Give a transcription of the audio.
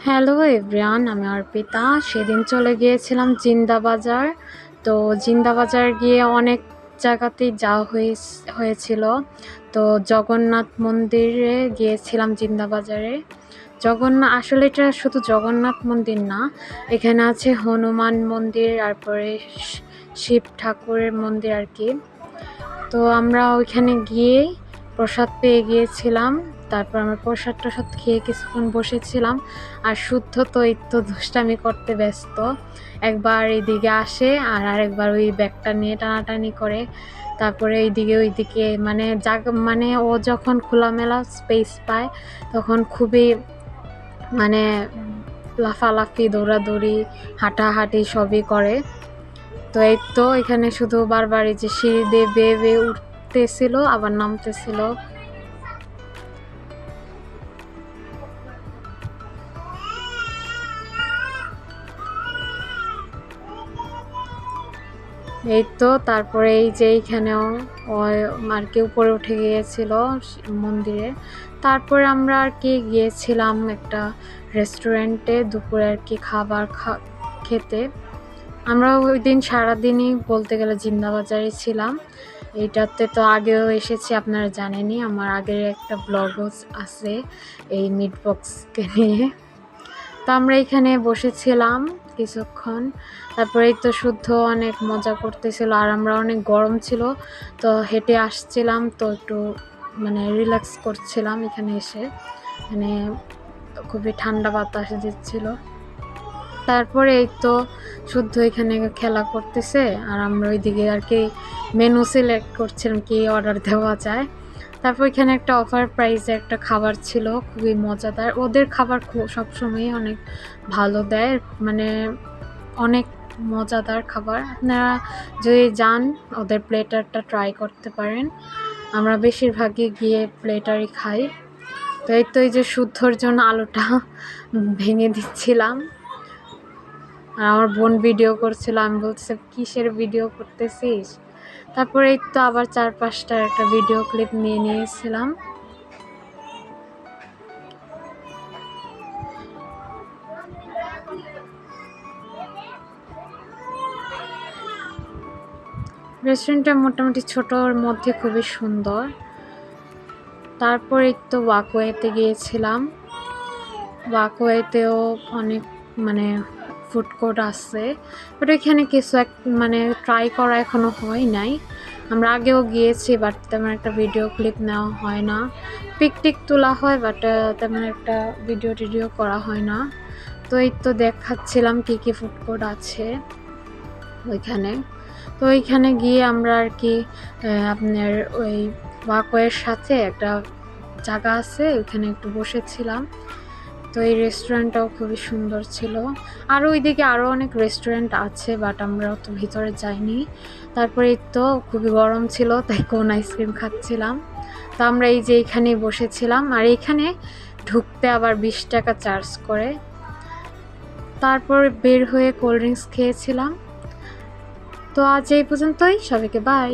Hello everyone, আমি অর্পিতা। সেদিন চলে গিয়েছিলাম জিন্দা বাজার। তো জিন্দা বাজার গিয়ে অনেক জায়গাতেই যাওয়া হয়েছিল। তো জগন্নাথ মন্দিরে গিয়েছিলাম জিন্দা বাজারে। আসলে এটা শুধু জগন্নাথ মন্দির না, এখানে আছে হনুমান মন্দির, তারপরে শিব ঠাকুরের মন্দির আর কি। তো আমরা ওইখানে গিয়ে প্রসাদ পেয়ে গিয়েছিলাম। তারপর আমরা প্রসাদ খেয়ে কিছুক্ষণ বসেছিলাম। আর শুদ্ধ তো এই তো দুষ্টামি করতে ব্যস্ত, একবার এইদিকে আসে আর আরেকবার ওই ব্যাগটা নিয়ে টানাটানি করে। তারপরে এইদিকে ওইদিকে মানে ও যখন খোলামেলা স্পেস পায় তখন খুবই লাফালাফি, দৌড়াদৌড়ি, হাঁটাহাঁটি সবই করে। তো এই তো এখানে শুধু বারবার এই যে সিঁড়ি দিয়ে বেয়ে বেয়ে উঠতেছিল আবার নামতেছিল। এই তো তারপরে এই যে এইখানেও আর কি উপরে উঠে গিয়েছিল মন্দিরে। তারপরে আমরা আর কি গিয়েছিলাম একটা রেস্টুরেন্টে দুপুরে আর কি খাবার খেতে। আমরা ওই দিন সারাদিনই বলতে গেলে জিন্দা বাজারে ছিলাম। এইটাতে তো আগেও এসেছি, আপনারা জানেনই, আমার আগের একটা ব্লগও আছে এই মিট বক্সকে নিয়ে। তো আমরা এখানে বসেছিলাম কিছুক্ষণ। তারপরে তো শুদ্ধ অনেক মজা করতেছিল আর আমরা অনেক গরম ছিল, তো হেঁটে আসছিলাম, তো একটু রিল্যাক্স করছিলাম এখানে এসে। খুবই ঠান্ডা বাতাস দিচ্ছিল। তারপরে এই তো শুদ্ধ এখানে খেলা করতেছে আর আমরা ওইদিকে আর কি মেনু সিলেক্ট করছিলাম কি অর্ডার দেওয়া যায়। তারপর এখানে একটা অফার প্রাইসে একটা খাবার ছিল, খুবই মজাদার। ওদের খাবার সবসময়ই অনেক ভালো দেয়, অনেক মজাদার খাবার। আপনারা যদি যান ওদের প্লেটারটা ট্রাই করতে পারেন। আমরা বেশিরভাগই গিয়ে প্লেটারই খাই। তো এই যে শুদ্ধর জন্য আলুটা ভেঙে দিচ্ছিলাম আর আমার বোন ভিডিও করছিল। আমি বলছি কিসের ভিডিও করতেছিস? তারপরে এই তো আবার 4-5টার একটা ভিডিও ক্লিপ নিয়ে নিয়েছিলাম। রেস্টুরেন্টটা মোটামুটি ছোটোর মধ্যে খুবই সুন্দর। তারপর এই তো ওয়াকওয়েতে গিয়েছিলাম। ওয়াকওয়েতেও অনেক ফুড কোর্ট আছে, বাট এখানে কিছু ট্রাই করা এখনো হয় নাই। আমরা আগেও গিয়েছি, বাট তেমন একটা ভিডিও ক্লিপ নেওয়া হয় না। পিকটিক তোলা হয়, বাট তেমন একটা ভিডিও করা হয় না। তো এই তো দেখাচ্ছিলাম কি কি ফুড কোর্ট আছে ওইখানে। তো ওইখানে গিয়ে আমরা আর কি আপনার ওই ওয়াকওয়ের সাথে একটা জায়গা আছে, ওইখানে একটু বসেছিলাম। তো এই রেস্টুরেন্টটাও খুবই সুন্দর ছিল। আর ওইদিকে আরও অনেক রেস্টুরেন্ট আছে, বাট আমরা অত ভিতরে যাইনি। তারপরে তো খুবই গরম ছিল, তাই কোন আইসক্রিম খাচ্ছিলাম। তো আমরা এই যে এইখানেই বসেছিলাম, আর এইখানে ঢুকতে আবার 20 টাকা চার্জ করে। তারপর বের হয়ে কোল্ড ড্রিঙ্কস খেয়েছিলাম। তো আজ এই পর্যন্তই, সবাইকে বাই।